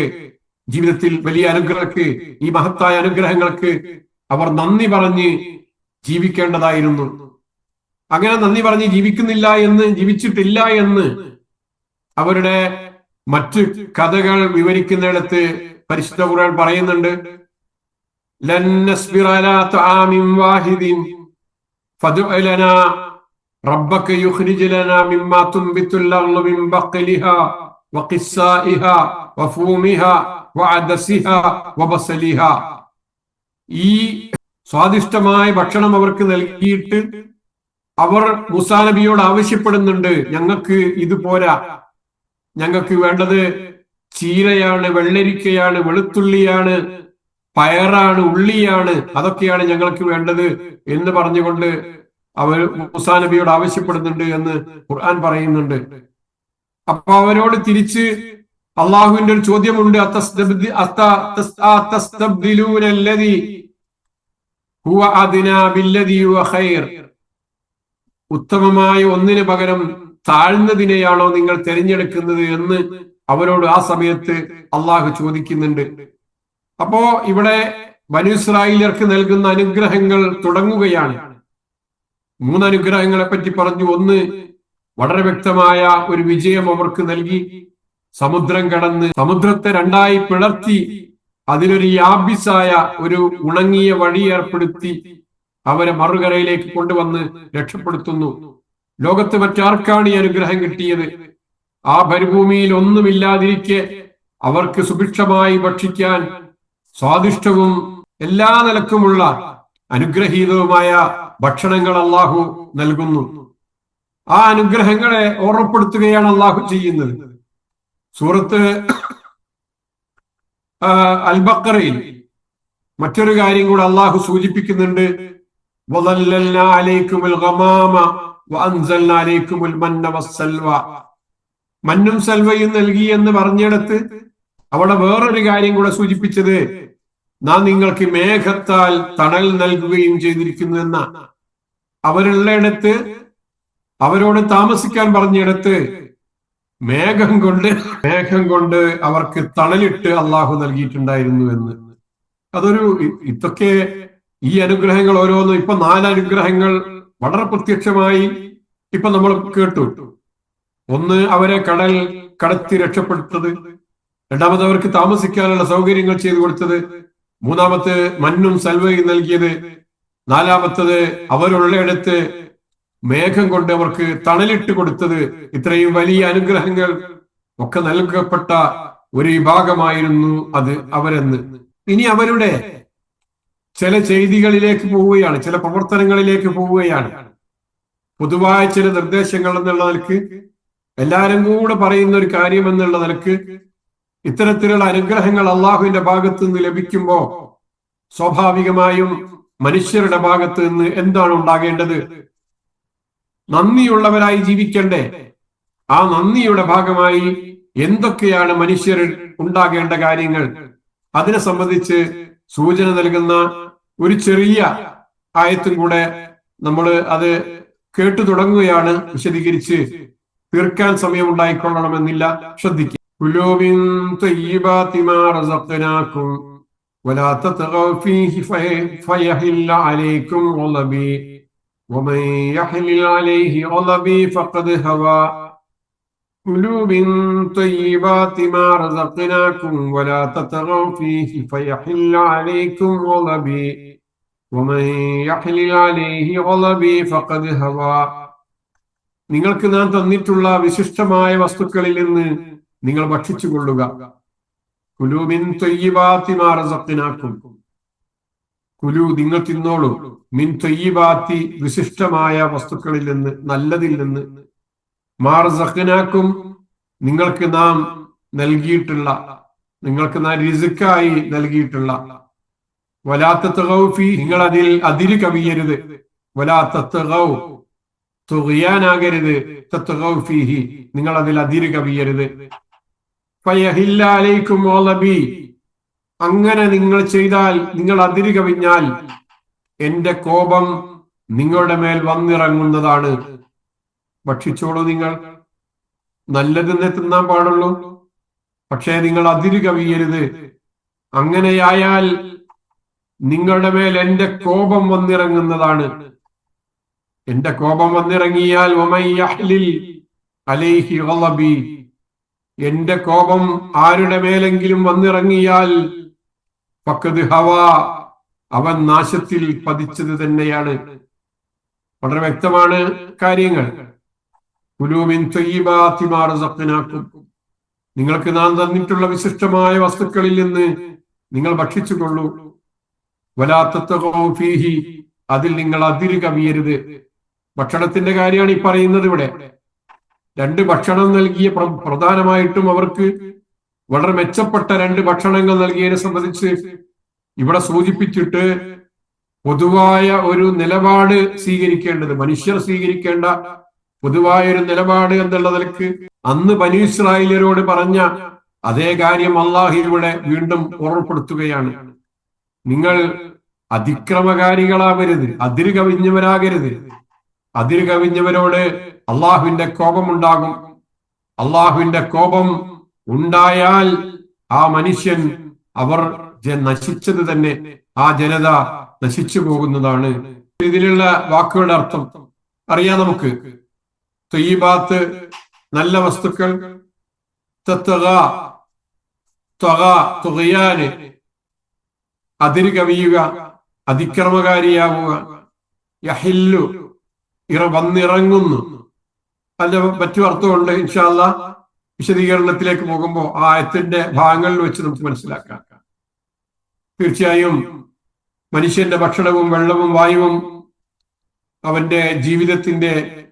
ജീവിതത്തിൽ വലിയ അനുഗ്രഹങ്ങൾക്ക്, ഈ മഹത്തായ അനുഗ്രഹങ്ങൾക്ക് അവർ നന്ദി പറഞ്ഞ് ജീവിക്കേണ്ടതായിരുന്നു. അങ്ങനെ നന്ദി പറഞ്ഞ് ജീവിച്ചിട്ടില്ല എന്ന് അവരുടെ മറ്റ് കഥകൾ വിവരിക്കുന്നിടത്ത് പരിശുദ്ധ ഖുർആൻ പറയുന്നുണ്ട്. ലൻ നസ്ബിറ അലാ തആമിൻ വാഹിദിൻ ഫദ്ഉ ലനാ റബ്ബക യുഖ്രിജ് ലനാ മിമ്മാ തുൻബിതുൽ അർളു മിൻ ബഖലിഹാ വഖിസ്സാഇഹാ വഫൂമിഹാ വഅദസിഹാ വബസലിഹാ. ഈ സ്വാദിഷ്ടമായ ഭക്ഷണം അവർക്ക് നൽകിയിട്ട് അവർ മൂസാ നബിയോട് ആവശ്യപ്പെടുന്നുണ്ട്, ഞങ്ങൾക്ക് ഇത് പോരാ, ഞങ്ങൾക്ക് വേണ്ടത് ചീരയാണ്, വെള്ളരിക്കയാണ്, വെളുത്തുള്ളിയാണ്, പയറാണ്, ഉള്ളിയാണ്, അതൊക്കെയാണ് ഞങ്ങൾക്ക് വേണ്ടത് എന്ന് പറഞ്ഞുകൊണ്ട് അവർ മൂസാ നബിയോട് ആവശ്യപ്പെടുന്നുണ്ട് എന്ന് ഖുർആൻ പറയുന്നുണ്ട്. അപ്പൊ അവരോട് തിരിച്ച് അള്ളാഹുവിന്റെ ഒരു ചോദ്യമുണ്ട്. ഉത്തമമായ ഒന്നിന് പകരം താഴ്ന്നതിനെയാണോ നിങ്ങൾ തിരഞ്ഞെടുക്കുന്നത് എന്ന് അവരോട് ആ സമയത്ത് അള്ളാഹു ചോദിക്കുന്നുണ്ട്. അപ്പോ ഇവിടെ ബനൂ ഇസ്രായേല്യർക്ക് നൽകുന്ന അനുഗ്രഹങ്ങൾ തുടങ്ങുകയാണ്. 3 അനുഗ്രഹങ്ങളെ പറ്റി പറഞ്ഞു. ഒന്ന്, വളരെ വ്യക്തമായ ഒരു വിജയം അവർക്ക് നൽകി. സമുദ്രം കടന്ന് സമുദ്രത്തെ രണ്ടായി പിളർത്തി അതിലൊരു യാബിസായ ഒരു ഉണങ്ങിയ വഴി ഏർപ്പെടുത്തി അവരെ മറുകരയിലേക്ക് കൊണ്ടുവന്ന് രക്ഷപ്പെടുത്തുന്നു. ലോകത്ത് മറ്റാർക്കാണ് ഈ അനുഗ്രഹം കിട്ടിയത്? ആ മരുഭൂമിയിൽ ഒന്നുമില്ലാതിരിക്കെ അവർക്ക് സുഭിക്ഷമായി ഭക്ഷിക്കാൻ സ്വാദിഷ്ടവും എല്ലാ നിലക്കുമുള്ള അനുഗ്രഹീതവുമായ ഭക്ഷണങ്ങൾ അള്ളാഹു നൽകുന്നു. ആ അനുഗ്രഹങ്ങളെ ഓർമ്മപ്പെടുത്തുകയാണ് അള്ളാഹു ചെയ്യുന്നത്. സൂറത്ത് അൽ-ബഖറയിൽ മറ്റൊരു കാര്യം കൂടെ അള്ളാഹു സൂചിപ്പിക്കുന്നുണ്ട്. മന്നും സൽവയും നൽകി എന്ന് പറഞ്ഞിടത്ത് അവിടെ വേറൊരു കാര്യം കൂടെ സൂചിപ്പിച്ചത് നാം നിങ്ങൾക്ക് മേഘത്താൽ തണൽ നൽകുകയും ചെയ്തിരിക്കുന്നു എന്ന. അവരുള്ളയിടത്ത് അവരോട് താമസിക്കാൻ പറഞ്ഞിടത്ത് മേഘം കൊണ്ട് അവർക്ക് തണലിട്ട് അള്ളാഹു നൽകിയിട്ടുണ്ടായിരുന്നു എന്ന്. ഇതൊക്കെ ഈ അനുഗ്രഹങ്ങൾ ഓരോന്നും ഇപ്പൊ 4 അനുഗ്രഹങ്ങൾ വളരെ പ്രത്യക്ഷമായി ഇപ്പൊ നമ്മൾ കേട്ടു. ഒന്ന്, അവരെ കടൽ കടത്തി രക്ഷപ്പെടുത്തത്. രണ്ടാമത്, അവർക്ക് താമസിക്കാനുള്ള സൗകര്യങ്ങൾ ചെയ്തു കൊടുത്തത്. മൂന്നാമത്തെ, മന്നും സൽവയും നൽകിയത്. നാലാമത്തത്, അവരുള്ളയിടത്ത് മേഘം കൊണ്ട് അവർക്ക് തണലിട്ട് കൊടുത്തത്. ഇത്രയും വലിയ അനുഗ്രഹങ്ങൾ ഒക്കെ നൽകപ്പെട്ട ഒരു വിഭാഗമായിരുന്നു അത് അവരെന്ന്. ഇനി അവരുടെ ചില ചെയ്തികളിലേക്ക് പോവുകയാണ്, ചില പ്രവർത്തനങ്ങളിലേക്ക് പോവുകയാണ്. പൊതുവായ ചില നിർദ്ദേശങ്ങൾ എന്നുള്ള നിലക്ക്, എല്ലാരും കൂടെ പറയുന്ന ഒരു കാര്യം എന്നുള്ള നിലക്ക്, ഇത്തരത്തിലുള്ള അനുഗ്രഹങ്ങൾ അള്ളാഹുവിന്റെ ഭാഗത്ത് നിന്ന് ലഭിക്കുമ്പോ സ്വാഭാവികമായും മനുഷ്യരുടെ ഭാഗത്ത് നിന്ന് എന്താണ് ഉണ്ടാകേണ്ടത്? നന്ദിയുള്ളവരായി ജീവിക്കണ്ടേ? ആ നന്ദിയുടെ ഭാഗമായി എന്തൊക്കെയാണ് മനുഷ്യരിൽ ഉണ്ടാകേണ്ട കാര്യങ്ങൾ? അതിനെ സംബന്ധിച്ച് സൂചന നൽകുന്ന ഒരു ചെറിയ ആയത്തും കൂടെ നമ്മൾ അത് കേട്ടു തുടങ്ങുകയാണ്. വിശദീകരിച്ച് തീർക്കാൻ സമയമുണ്ടായിക്കൊള്ളണമെന്നില്ല, ശ്രദ്ധിക്കുക. ومن يحلل عليه غضبي فقد هوى كلوا من طيبات ما رزقناكم ولا تطغوا فيه فيحل عليكم غضبي ومن يحلل عليه غضبي فقد هوى. നിങ്ങൾക്ക് നാം തന്നിട്ടുള്ള വിശിഷ്ടമായ വസ്തുക്കളിൽ നിന്ന് നിങ്ങൾ ഭക്ഷിച്ചു കൊള്ളുക. കുലൂ മിൻ ത്വയ്യിബാതി മാ റസഖ്നാകും, കുലു നിങ്ങൾ തിന്നോളൂ, മിൻ ത്വയ്യിബാതി വിശിഷ്ടമായ വസ്തുക്കളിൽ നിന്ന്, നല്ലതിൽ നിന്ന്, മാ റസഖ്നാകും നിങ്ങൾക്ക് നാം നൽകിയിട്ടുള്ള, നിങ്ങൾക്ക് നാം റിസ്ക്കായി നൽകിയിട്ടുള്ള, വലാ തത്ഗൗ ഫീ നിങ്ങൾ അതിൽ അതിര് കവിയരുത്, വലാ തത്ഗൗ തുഗ്യാനാകരുത്, തത്ഗൗ ഫീഹി നിങ്ങൾ അതിൽ അതിര് കവിയരുത്. ഫയഹില്ല അലൈക്കും ഗളബി അങ്ങനെ നിങ്ങൾ ചെയ്താൽ, നിങ്ങൾ അതിര് കവിഞ്ഞാൽ എന്റെ കോപം നിങ്ങളുടെ മേൽ വന്നിറങ്ങുന്നതാണ്. ഭക്ഷിച്ചോളൂ, നിങ്ങൾ നല്ലതെന്ന് തിന്നാൻ പാടുള്ളൂ, പക്ഷേ നിങ്ങൾ അതിര് കവിയരുത്. അങ്ങനെയായാൽ നിങ്ങളുടെ മേൽ എന്റെ കോപം വന്നിറങ്ങുന്നതാണ്. എന്റെ കോപം വന്നിറങ്ങിയാൽ അലൈഹി ഗളബി എന്റെ കോപം ആരുടെ മേലെങ്കിലും വന്നിറങ്ങിയാൽ ഫഖദ് ഹവാ അവൻ നാശത്തിൽ പതിച്ചത് തന്നെയാണ്. വളരെ വ്യക്തമാണ് കാര്യങ്ങൾ. കുലൂ മിൻ ത്വയ്യിബാതി മാ റസഖ്നാകും നിങ്ങൾക്ക് നാം തന്നിട്ടുള്ള വിശിഷ്ടമായ വസ്തുക്കളിൽ നിന്ന് നിങ്ങൾ ഭക്ഷിച്ചു കൊള്ളൂ. വലാ തത്ഗൗ ഫീഹി അതിൽ നിങ്ങൾ അതിര് കവിയരുത്. ഭക്ഷണത്തിന്റെ കാര്യമാണ് ഈ പറയുന്നത്. ഇവിടെ 2 ഭക്ഷണം നൽകിയ, പ്രധാനമായിട്ടും അവർക്ക് വളരെ മെച്ചപ്പെട്ട 2 ഭക്ഷണങ്ങൾ നൽകിയതിനെ സംബന്ധിച്ച് ഇവിടെ സൂചിപ്പിച്ചിട്ട് പൊതുവായ ഒരു നിലപാട് സ്വീകരിക്കേണ്ടത്, മനുഷ്യർ സ്വീകരിക്കേണ്ട പൊതുവായ ഒരു നിലപാട് എന്നുള്ള നിലക്ക് അന്ന് ബനൂ ഇസ്രായേല്യരോട് പറഞ്ഞ അതേ കാര്യം അല്ലാഹു ഇവിടെ വീണ്ടും ഓർമ്മപ്പെടുത്തുകയാണ്. നിങ്ങൾ അതിക്രമകാരികളാവരുത്, അതിര് കവിഞ്ഞവരാകരുത്. അതിര് കവിഞ്ഞവരോട് അള്ളാഹുവിന്റെ കോപമുണ്ടാകും. അള്ളാഹുവിന്റെ കോപം ഉണ്ടായാൽ ആ മനുഷ്യൻ അവർ നശിച്ചത് തന്നെ, ആ ജനത നശിച്ചു പോകുന്നതാണ്. ഇതിലുള്ള വാക്കുകളുടെ അർത്ഥം അറിയാം നമുക്ക്. ത്വയ്യിബാത്ത് നല്ല വസ്തുക്കൾ, അതിര് കവിയുക, അതിക്രമകാരിയാവുക, യഹില്ലു വന്നിറങ്ങുന്നു. അതിന്റെ മറ്റു അർത്ഥമുണ്ട്. ഇൻഷാ അല്ലാഹ് വിശദീകരണത്തിലേക്ക് പോകുമ്പോൾ ആ ആയത്തിന്റെ ഭാഗങ്ങളിൽ വെച്ച് നമുക്ക് മനസ്സിലാക്കാം. തീർച്ചയായും മനുഷ്യന്റെ ഭക്ഷണവും വെള്ളവും വായുവും അവന്റെ ജീവിതത്തിന്റെ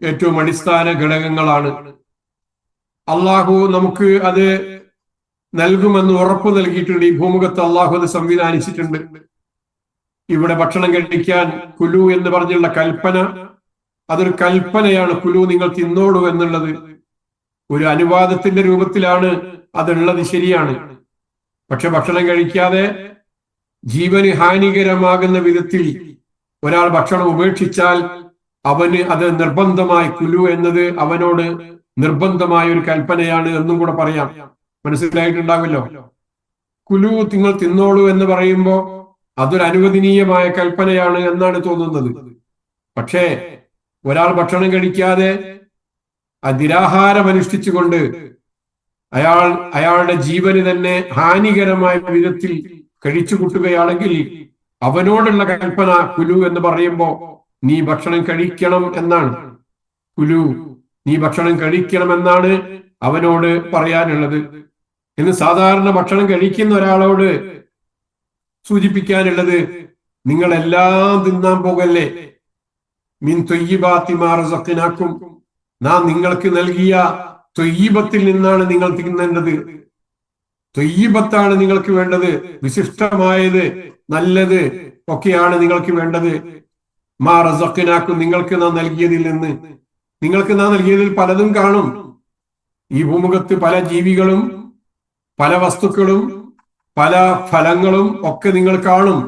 ഏറ്റവും അടിസ്ഥാന ഘടകങ്ങളാണ്. അള്ളാഹു നമുക്ക് അത് നൽകുമെന്ന് ഉറപ്പ് നൽകിയിട്ടുണ്ട്. ഈ ഭൂമുഖത്ത് അള്ളാഹു അത് സംവിധാനിച്ചിട്ടുണ്ട്. ഇവിടെ ഭക്ഷണം കഴിക്കാൻ കുലു എന്ന് പറഞ്ഞുള്ള കൽപ്പന, അതൊരു കൽപ്പനയാണ്. കുലു, നിങ്ങൾ തിന്നോളൂ എന്നുള്ളത് ഒരു അനുവാദത്തിന്റെ രൂപത്തിലാണ് അതുള്ളത്, ശരിയാണ്. പക്ഷെ ഭക്ഷണം കഴിക്കാതെ ജീവന് ഹാനികരമാകുന്ന വിധത്തിൽ ഒരാൾ ഭക്ഷണം ഉപേക്ഷിച്ചാൽ അവന് അത് നിർബന്ധമായി, കുലു എന്നത് അവനോട് നിർബന്ധമായ ഒരു കൽപ്പനയാണ് എന്നും കൂടെ പറയാം. മനസ്സിലായിട്ടുണ്ടാവില്ലോ. കുലു, നിങ്ങൾ തിന്നോളൂ എന്ന് പറയുമ്പോ അതൊരു അനുവദനീയമായ കൽപ്പനയാണ് എന്നാണ് തോന്നുന്നത്. പക്ഷേ ഒരാൾ ഭക്ഷണം കഴിക്കാതെ നിരാഹാരം അനുഷ്ഠിച്ചുകൊണ്ട് അയാളുടെ ജീവന് തന്നെ ഹാനികരമായ വിധത്തിൽ കഴിച്ചു കൂട്ടുകയാണെങ്കിൽ അവനോടുള്ള കൽപ്പന കുലു എന്ന് പറയുമ്പോ നീ ഭക്ഷണം കഴിക്കണം എന്നാണ്. കുലു, നീ ഭക്ഷണം കഴിക്കണം എന്നാണ് അവനോട് പറയാനുള്ളത്. എന്ന് സാധാരണ ഭക്ഷണം കഴിക്കുന്ന ഒരാളോട് സൂചിപ്പിക്കാനുള്ളത്, നിങ്ങൾ എല്ലാം തിന്നാൻ പോകല്ലേ, മിൻ ത്വയ്യിബാത്തി മാ റസഖ്നാക്കും, നാം നിങ്ങൾക്ക് നൽകിയ ത്വയ്യിബത്തിൽ നിന്നാണ് നിങ്ങൾ തിന്നേണ്ടത്. ത്വയ്യിബത്താണ് നിങ്ങൾക്ക് വേണ്ടത്, വിശിഷ്ടമായത്, നല്ലത് ഒക്കെയാണ് നിങ്ങൾക്ക് വേണ്ടത്. മാ റസഖ്നാക്കും, നിങ്ങൾക്ക് നാം നൽകിയതിൽ നിന്ന്. നിങ്ങൾക്ക് നാം നൽകിയതിൽ പലതും കാണും. ഈ ഭൂമുഖത്ത് പല ജീവികളും പല വസ്തുക്കളും പല ഫലങ്ങളും ഒക്കെ നിങ്ങൾ കാണും.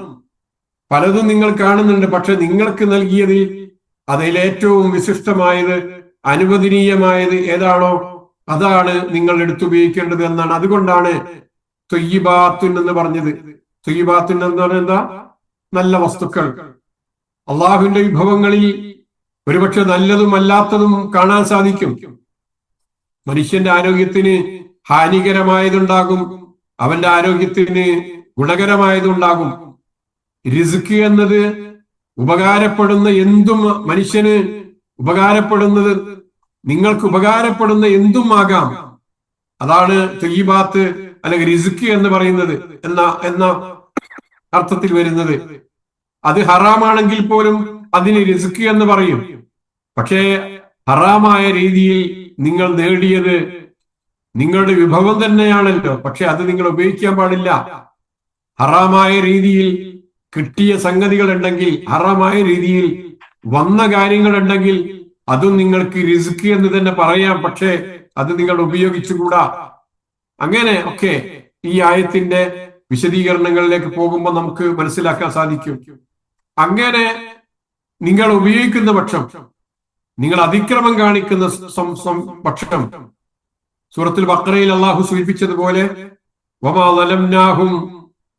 പലതും നിങ്ങൾ കാണുന്നുണ്ട്. പക്ഷെ നിങ്ങൾക്ക് നൽകിയതിൽ അതിലേറ്റവും വിശിഷ്ടമായത്, അനുവദനീയമായത് ഏതാണോ അതാണ് നിങ്ങൾ എടുത്തുപയോഗിക്കേണ്ടത് എന്നാണ്. അതുകൊണ്ടാണ് ത്വയ്യിബാത്തുൻ എന്ന് പറഞ്ഞത്. ത്വയ്യിബാത്തുൻ എന്ന് പറഞ്ഞാൽ എന്താ? നല്ല വസ്തുക്കൾ. അള്ളാഹുവിന്റെ വിഭവങ്ങളിൽ ഒരുപക്ഷെ നല്ലതും അല്ലാത്തതും കാണാൻ സാധിക്കും. മനുഷ്യന്റെ ആരോഗ്യത്തിന് ഹാനികരമായതുണ്ടാകും, അവന്റെ ആരോഗ്യത്തിന് ഗുണകരമായതുണ്ടാകും. റിസ്ക് എന്നത് ഉപകാരപ്പെടുന്ന എന്തും, മനുഷ്യന് ഉപകാരപ്പെടുന്നത്, നിങ്ങൾക്ക് ഉപകാരപ്പെടുന്ന എന്തും ആകാം. അതാണ് ത്വയ്യിബാത്ത് അല്ലെങ്കിൽ റിസ്ക് എന്ന് പറയുന്നത് എന്ന അർത്ഥത്തിൽ വരുന്നത്. അത് ഹറാമാണെങ്കിൽ പോലും അതിന് റിസ്ക് എന്ന് പറയും. പക്ഷേ ഹറാമായ രീതിയിൽ നിങ്ങൾ നേടിയത് നിങ്ങളുടെ വിഭവം തന്നെയാണല്ലോ, പക്ഷെ അത് നിങ്ങൾ ഉപയോഗിക്കാൻ പാടില്ല. ഹറാമായ രീതിയിൽ കിട്ടിയ സംഗതികൾ ഉണ്ടെങ്കിൽ, ഹറാമായ രീതിയിൽ വന്ന കാര്യങ്ങൾ ഉണ്ടെങ്കിൽ അതും നിങ്ങൾക്ക് റിസ്ക് എന്ന് തന്നെ പറയാം. പക്ഷെ അത് നിങ്ങൾ ഉപയോഗിച്ചുകൂടാ. അങ്ങനെ ഒക്കെ ഈ ആയത്തിന്റെ വിശദീകരണങ്ങളിലേക്ക് പോകുമ്പോൾ നമുക്ക് മനസ്സിലാക്കാൻ സാധിക്കും. അങ്ങനെ നിങ്ങൾ ഉപയോഗിക്കുന്ന പക്ഷം, നിങ്ങൾ അതിക്രമം കാണിക്കുന്ന പക്ഷം, സൂറത്തുൽ ബഖറയിൽ അള്ളാഹു സൂചിപ്പിച്ചതുപോലെ വമാ ളലംനാഹും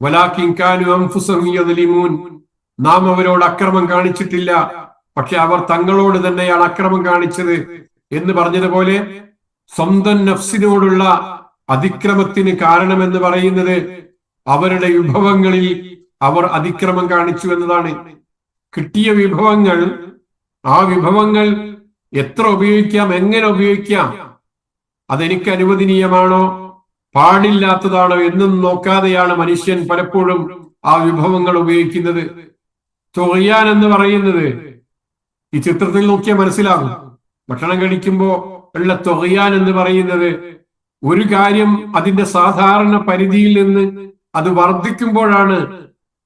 വലാകിൻ കാനൂ അൻഫുസഹും യദ്ലിമൂൻ, നാം അവരോട് അക്രമം കാണിച്ചിട്ടില്ല, പക്ഷെ അവർ തങ്ങളോട് തന്നെയാണ് അക്രമം കാണിച്ചത് എന്ന് പറഞ്ഞതുപോലെ സ്വന്തം നഫ്സിനോടുള്ള അതിക്രമത്തിന് കാരണമെന്ന് പറയുന്നത് അവരുടെ വിഭവങ്ങളിൽ അവർ അതിക്രമം കാണിച്ചു എന്നതാണ്. കിട്ടിയ വിഭവങ്ങൾ, ആ വിഭവങ്ങൾ എത്ര ഉപയോഗിക്കാം, എങ്ങനെ ഉപയോഗിക്കാം, അതെനിക്ക് അനുവദനീയമാണോ പാടില്ലാത്തതാണോ എന്നും നോക്കാതെയാണ് മനുഷ്യൻ പലപ്പോഴും ആ വിഭവങ്ങൾ ഉപയോഗിക്കുന്നത്. തുഗ്യാൻ എന്ന് പറയുന്നത് ഈ ചിത്രത്തിൽ നോക്കിയാൽ മനസ്സിലാകും. ഭക്ഷണം കഴിക്കുമ്പോ ഉള്ള തുഗ്യാൻ എന്ന് പറയുന്നത് ഒരു കാര്യം അതിന്റെ സാധാരണ പരിധിയിൽ നിന്ന് അത് വർദ്ധിക്കുമ്പോഴാണ്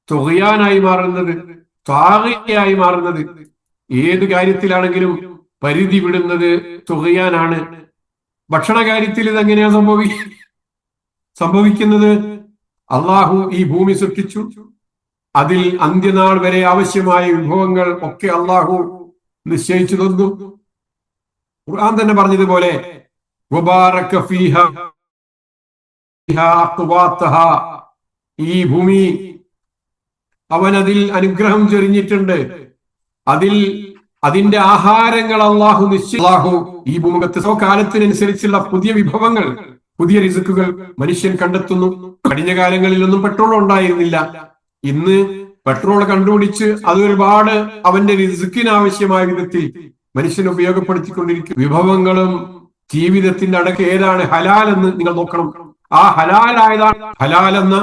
തുഗ്യാനായി മാറുന്നത്, ത്വാഗിയായി മാറുന്നത്. ഏത് കാര്യത്തിലാണെങ്കിലും പരിധി വിടുന്നത് തുഗ്യാനാണ്. ഭക്ഷണ കാര്യത്തിൽ ഇതെങ്ങനെയാ സംഭവിക്കുന്നത്? അള്ളാഹു ഈ ഭൂമി സൃഷ്ടിച്ചു, അതിൽ അന്ത്യനാൾ വരെ ആവശ്യമായ വിഭവങ്ങൾ ഒക്കെ അള്ളാഹു നിശ്ചയിച്ചു തന്നു. ഖുർആൻ തന്നെ പറഞ്ഞതുപോലെ ഈ ഭൂമി അവൻ അതിൽ അനുഗ്രഹം ചൊരിഞ്ഞിട്ടുണ്ട്. അതിന്റെ ആഹാരങ്ങൾ അള്ളാഹു ഈ ഭൂമുഖത്ത് കാലത്തിനനുസരിച്ചുള്ള പുതിയ വിഭവങ്ങൾ, പുതിയ റിസ്ക്കുകൾ മനുഷ്യൻ കണ്ടെത്തുന്നു. കഴിഞ്ഞ കാലങ്ങളിലൊന്നും പെട്രോൾ ഉണ്ടായിരുന്നില്ല. ഇന്ന് പെട്രോൾ കണ്ടുപിടിച്ച് അത് ഒരുപാട് അവന്റെ റിസ്ക്കിന് ആവശ്യമായ വിധത്തിൽ മനുഷ്യൻ ഉപയോഗപ്പെടുത്തിക്കൊണ്ടിരിക്കും. വിഭവങ്ങളും ജീവിതത്തിന്റെ അടക്കം ഏതാണ് ഹലാൽ എന്ന് നിങ്ങൾ നോക്കണം. ആ ഹലാലായതാണ്. ഹലാൽ എന്ന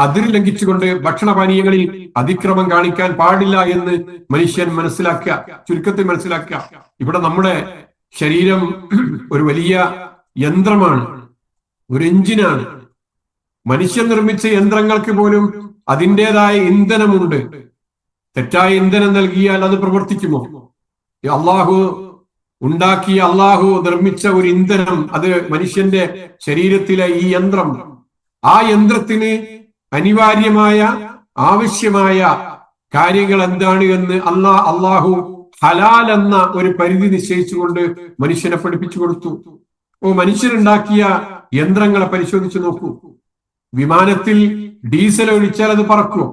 അതിര് ലംഘിച്ചുകൊണ്ട് ഭക്ഷണപാനീയങ്ങളിൽ അതിക്രമം കാണിക്കാൻ പാടില്ല എന്ന് മനുഷ്യൻ മനസ്സിലാക്കുക. ചുരുക്കത്തിൽ മനസ്സിലാക്കുക, ഇവിടെ നമ്മുടെ ശരീരം ഒരു വലിയ യന്ത്രമാണ്, ഒരു എഞ്ചിനാണ്. മനുഷ്യൻ നിർമ്മിച്ച യന്ത്രങ്ങൾക്ക് പോലും അതിൻ്റെതായ ഇന്ധനമുണ്ട്. തെറ്റായ ഇന്ധനം നൽകിയാൽ അത് പ്രവർത്തിക്കുമോ? അള്ളാഹു ഉണ്ടാക്കിയ, അള്ളാഹു നിർമ്മിച്ച ഒരു ഇന്ധനം, അത് മനുഷ്യന്റെ ശരീരത്തിലെ ഈ യന്ത്രം, ആ യന്ത്രത്തിന് അനിവാര്യമായ ആവശ്യമായ കാര്യങ്ങൾ എന്താണ് എന്ന് അള്ളാഹു ഹലാൽ എന്ന ഒരു പരിധി നിശ്ചയിച്ചുകൊണ്ട് മനുഷ്യനെ പഠിപ്പിച്ചു കൊടുത്തു. മനുഷ്യനുണ്ടാക്കിയ യന്ത്രങ്ങളെ പരിശോധിച്ചു നോക്കൂ. വിമാനത്തിൽ ഡീസൽ ഒഴിച്ചാൽ അത് പറക്കുമോ?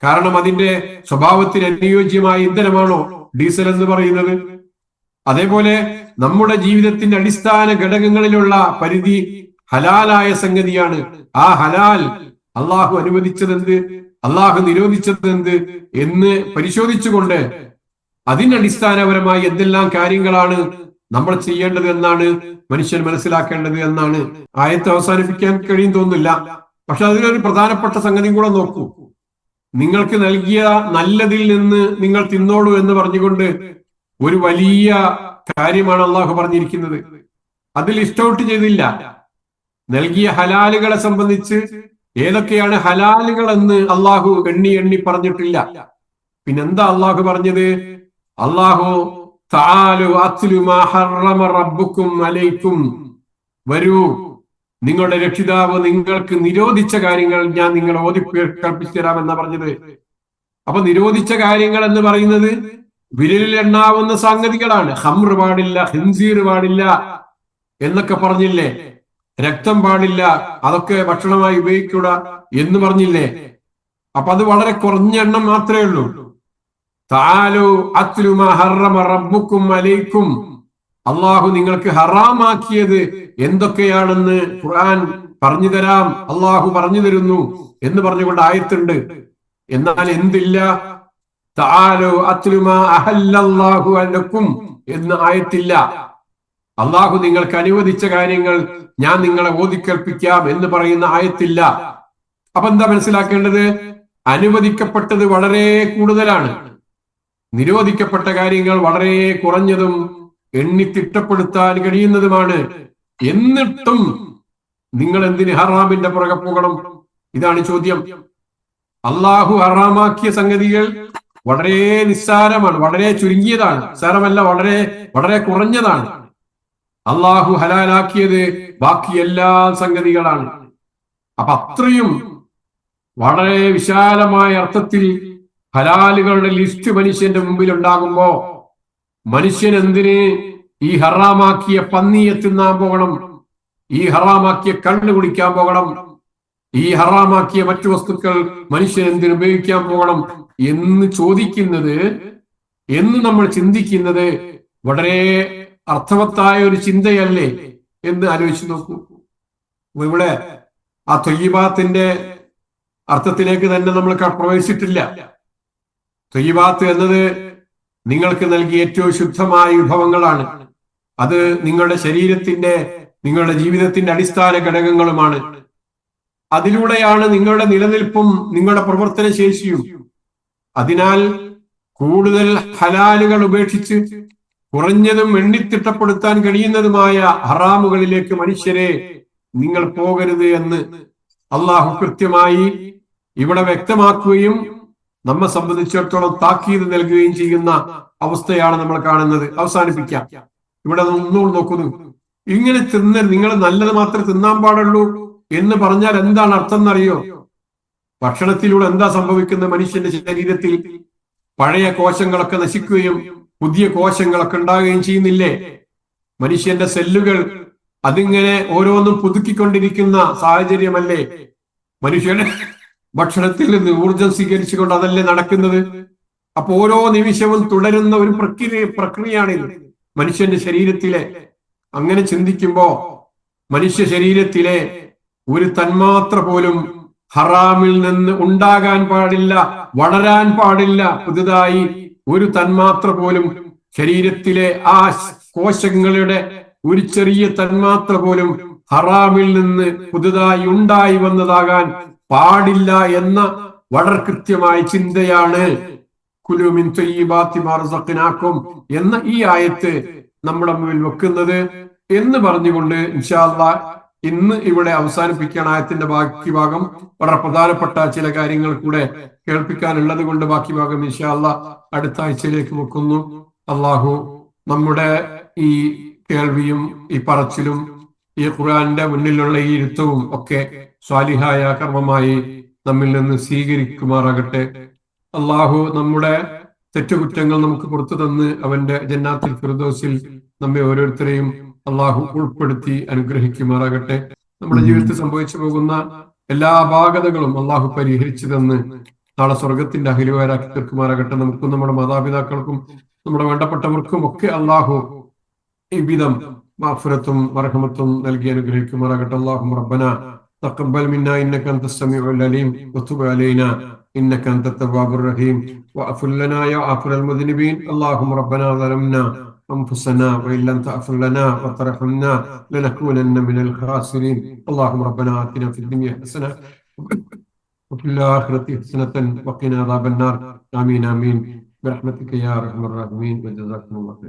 കാരണം അതിന്റെ സ്വഭാവത്തിന് അനുയോജ്യമായ ഇന്ധനമാണോ ഡീസൽ എന്ന് പറയുന്നത്? അതേപോലെ നമ്മുടെ ജീവിതത്തിന്റെ അടിസ്ഥാന ഘടകങ്ങളിലുള്ള പരിധി ഹലാലായ സംഗതിയാണ്. ആ ഹലാൽ അള്ളാഹു അനുവദിച്ചതെന്ത്, അള്ളാഹു നിരോധിച്ചതെന്ത് എന്ന് പരിശോധിച്ചുകൊണ്ട് അതിനടിസ്ഥാനപരമായി എന്തെല്ലാം കാര്യങ്ങളാണ് നമ്മൾ ചെയ്യേണ്ടത് എന്നാണ് മനുഷ്യൻ മനസ്സിലാക്കേണ്ടത് എന്നാണ്. ആയത്ത് അവസാനിപ്പിക്കാൻ കഴിയും തോന്നുന്നില്ല. പക്ഷെ അതിലൊരു പ്രധാനപ്പെട്ട സംഗതി കൂടെ നോക്കൂ. നിങ്ങൾക്ക് നൽകിയ നല്ലതിൽ നിന്ന് നിങ്ങൾ തിന്നോളൂ എന്ന് പറഞ്ഞുകൊണ്ട് ഒരു വലിയ കാര്യമാണ് അള്ളാഹു പറഞ്ഞിരിക്കുന്നത്. അതിൽ ഇഷ്ടൗട്ട് ചെയ്തില്ല. നൽകിയ ഹലാലുകളെ സംബന്ധിച്ച് ഏതൊക്കെയാണ് ഹലാലുകൾ എന്ന് അള്ളാഹു എണ്ണി എണ്ണി പറഞ്ഞിട്ടില്ല. പിന്നെന്താ അള്ളാഹു പറഞ്ഞത്? അള്ളാഹു തആലു അത്ലു മാ ഹറമ റബ്ബുക്കും അലൈക്കും, വരൂ, നിങ്ങളുടെ രക്ഷിതാവ് നിങ്ങൾക്ക് നിരോധിച്ച കാര്യങ്ങൾ ഞാൻ നിങ്ങളെ ഓതി കൽപ്പിച്ചു തരാമെന്നാ പറഞ്ഞത്. അപ്പൊ നിരോധിച്ച കാര്യങ്ങൾ എന്ന് പറയുന്നത് വിരലിൽ എണ്ണാവുന്ന സംഗതികളാണ്. ഹംറ് പാടില്ല, ഖിൻസീർ പാടില്ല എന്നൊക്കെ പറഞ്ഞില്ലേ? രക്തം പാടില്ല, അതൊക്കെ ഭക്ഷണമായി ഉപയോഗിക്കൂട എന്ന് പറഞ്ഞില്ലേ? അപ്പൊ അത് വളരെ കുറഞ്ഞ എണ്ണം മാത്രമേ ഉള്ളൂ. തആലു അത്ലു മാ ഹറമ റബ്ബുക്കും അലൈക്കും, അള്ളാഹു നിങ്ങൾക്ക് ഹറാമാക്കിയത് എന്തൊക്കെയാണെന്ന് ഖുർആൻ പറഞ്ഞു തരാം, അള്ളാഹു പറഞ്ഞു തരുന്നു എന്ന് പറഞ്ഞുകൊണ്ട് ആയത്തുണ്ട്. എന്നാൽ എന്തില്ല? തആലു അത്ലു മാ അഹല്ലല്ലാഹു ലക്കും എന്ന് ആയത്തില്ല. അള്ളാഹു നിങ്ങൾക്ക് അനുവദിച്ച കാര്യങ്ങൾ ഞാൻ നിങ്ങളെ ഓതിക്കൽപ്പിക്കാം എന്ന് പറയുന്ന ആയത്തില്ല. അപ്പൊ എന്താ മനസ്സിലാക്കേണ്ടത്? അനുവദിക്കപ്പെട്ടത് വളരെ കൂടുതലാണ്, നിരോധിക്കപ്പെട്ട കാര്യങ്ങൾ വളരെ കുറഞ്ഞതും എണ്ണി തിട്ടപ്പെടുത്താൻ കഴിയുന്നതുമാണ്. എന്നിട്ടും നിങ്ങൾ എന്തിന് ഹറാമിന്റെ പുറകെ പോകണം? ഇതാണ് ചോദ്യം. അള്ളാഹു ഹറാമാക്കിയ സംഗതികൾ വളരെ നിസ്സാരമാണ്, വളരെ ചുരുങ്ങിയതാണ്. നിസ്സാരമല്ല, വളരെ വളരെ കുറഞ്ഞതാണ്. അള്ളാഹു ഹലാലാക്കിയത് ബാക്കി എല്ലാ സംഗതികളാണ്. അപ്പൊ അത്രയും വളരെ വിശാലമായ അർത്ഥത്തിൽ ഹലാലുകളുടെ ലിസ്റ്റ് മനുഷ്യന്റെ മുമ്പിൽ ഉണ്ടാകുമ്പോ മനുഷ്യൻ എന്തിന് ഈ ഹറാമാക്കിയ പന്നിയെ തിന്നാൻ പോകണം? ഈ ഹറാമാക്കിയ കള്ള് കുടിക്കാൻ പോകണം? ഈ ഹറാമാക്കിയ മറ്റു വസ്തുക്കൾ മനുഷ്യൻ എന്തിനു ഉപയോഗിക്കാൻ പോകണം എന്ന് ചോദിക്കുന്നത്, എന്ന് നമ്മൾ ചിന്തിക്കുന്നത് വളരെ അർത്ഥവത്തായ ഒരു ചിന്തയല്ലേ എന്ന് ആലോചിച്ച് നോക്കൂ. ഇവിടെ ആ ത്വയ്യിബാത്തിന്റെ അർത്ഥത്തിലേക്ക് തന്നെ നമ്മൾ പ്രവേശിച്ചിട്ടില്ല. ത്വയ്യിബാത്ത് എന്നത് നിങ്ങൾക്ക് നൽകിയ ഏറ്റവും ശുദ്ധമായ വിഭവങ്ങളാണ്. അത് നിങ്ങളുടെ ശരീരത്തിന്റെ, നിങ്ങളുടെ ജീവിതത്തിന്റെ അടിസ്ഥാന ഘടകങ്ങളുമാണ്. അതിലൂടെയാണ് നിങ്ങളുടെ നിലനിൽപ്പും നിങ്ങളുടെ പ്രവർത്തന ശേഷിയും. അതിനാൽ കൂടുതൽ ഹലാലുകൾ ഉപേക്ഷിച്ച് കുറഞ്ഞതും എണ്ണിത്തിട്ടപ്പെടുത്താൻ കഴിയുന്നതുമായ ഹറാമുകളിലേക്ക് മനുഷ്യരെ നിങ്ങൾ പോകരുത് എന്ന് അള്ളാഹു കൃത്യമായി ഇവിടെ വ്യക്തമാക്കുകയും നമ്മെ സംബന്ധിച്ചിടത്തോളം താക്കീത് നൽകുകയും ചെയ്യുന്ന അവസ്ഥയാണ് നമ്മൾ കാണുന്നത്. അവസാനിപ്പിക്കാം. ഇവിടെ ഒന്നുകൂടി നോക്കുന്നു. ഇങ്ങനെ നിങ്ങൾ നല്ലത് മാത്രമേ തിന്നാൻ പാടുള്ളൂ എന്ന് പറഞ്ഞാൽ എന്താണ് അർത്ഥം എന്നറിയോ? ഭക്ഷണത്തിലൂടെ എന്താ സംഭവിക്കുന്നത്? മനുഷ്യന്റെ ശരീരത്തിൽ പഴയ കോശങ്ങളൊക്കെ നശിക്കുകയും പുതിയ കോശങ്ങളൊക്കെ ഉണ്ടാകുകയും ചെയ്യുന്നില്ലേ? മനുഷ്യന്റെ സെല്ലുകൾ അതിങ്ങനെ ഓരോന്നും പുതുക്കിക്കൊണ്ടിരിക്കുന്ന സാഹചര്യമല്ലേ. മനുഷ്യന് ഭക്ഷണത്തിൽ നിന്ന് ഊർജം സ്വീകരിച്ചുകൊണ്ട് അതല്ലേ നടക്കുന്നത്. അപ്പൊ ഓരോ നിമിഷവും തുടരുന്ന ഒരു പ്രക്രിയയാണിത് മനുഷ്യന്റെ ശരീരത്തിലെ. അങ്ങനെ ചിന്തിക്കുമ്പോ മനുഷ്യ ശരീരത്തിലെ ഒരു തന്മാത്ര പോലും ഹറാമിൽ നിന്ന് ഉണ്ടാകാൻ പാടില്ല, വളരാൻ പാടില്ല. പുതുതായി ഒരു തന്മാത്ര പോലും ശരീരത്തിലെ ആ കോശങ്ങളുടെ ഒരു ചെറിയ തന്മാത്ര പോലും ഹറാമിൽ നിന്ന് പുതുതായി ഉണ്ടായി വന്നതാകാൻ പാടില്ല എന്ന വളരെ കൃത്യമായ ചിന്തയാണ് കുലു മിൻ ത്വയ്യിബാത്തി മാ റസഖ്നാകും എന്ന ഈ ആയത്ത് നമ്മുടെ മുന്നിൽ വെക്കുന്നത് എന്ന് പറഞ്ഞുകൊണ്ട് ഇൻഷാ അല്ലാഹ് ഇന്ന് ഇവിടെ അവസാനിപ്പിക്കുകയാണ്. ആയത്തിന്റെ ബാക്കി ഭാഗം വളരെ പ്രധാനപ്പെട്ട ചില കാര്യങ്ങൾ കൂടെ കേൾപ്പിക്കാനുള്ളത് കൊണ്ട് ബാക്കി ഭാഗം ഇൻഷാ അല്ലാഹ് അടുത്ത ആഴ്ചയിലേക്ക് വെക്കുന്നു. അള്ളാഹു നമ്മുടെ ഈ കേൾവിയും ഈ പറച്ചിലും ഈ ഖുർആന്റെ മുന്നിലുള്ള ഈ ഇരുത്തവും ഒക്കെ സ്വാലിഹായ കർമ്മമായി നമ്മിൽ നിന്ന് സ്വീകരിക്കുമാറാകട്ടെ. അള്ളാഹു നമ്മുടെ തെറ്റുകുറ്റങ്ങൾ നമുക്ക് പുറത്തു തന്ന് അവന്റെ ജന്നാത്തുൽ ഫിർദൗസിൽ നമ്മെ ഓരോരുത്തരെയും അള്ളാഹു ഉൾപ്പെടുത്തി അനുഗ്രഹിക്കുമാറാകട്ടെ. നമ്മുടെ ജീവിതത്തിൽ സംഭവിച്ചു പോകുന്ന എല്ലാ അപാകതകളും അള്ളാഹു പരിഹരിച്ചു തന്ന് നാളെ സ്വർഗത്തിന്റെ അഹിലുകാരാക്കി തീർക്കുമാറാകട്ടെ. നമുക്കും നമ്മുടെ മാതാപിതാക്കൾക്കും നമ്മുടെ വേണ്ടപ്പെട്ടവർക്കും ഒക്കെ അള്ളാഹു ഈ വിധം മഗ്ഫിറത്തും മർഹമത്തും നൽകി അനുഗ്രഹിക്കുമാറാകട്ടെ. അല്ലാഹുമ്മ റബ്ബന തഖബ്ബൽ മിന്നാ ഇന്നക അൻതസ് സമീഉൽ അലീം വതുബ് അലൈനാ ഇന്നക അൻതത് തവ്വാബുർ റഹീം വഅഫു ലനാ യാ ഗാഫിറൽ മുദ്നിബീൻ. അല്ലാഹുമ്മ റബ്ബന ളലംനാ أنفسنا وإن لم تغفر لنا وترحمنا لنكونن من الخاسرين. اللهم ربنا آتنا في الدنيا حسنة وفي الآخرة حسنة وقنا عذاب النار. آمين آمين برحمتك يا أرحم الراحمين وجزاكم الله خير.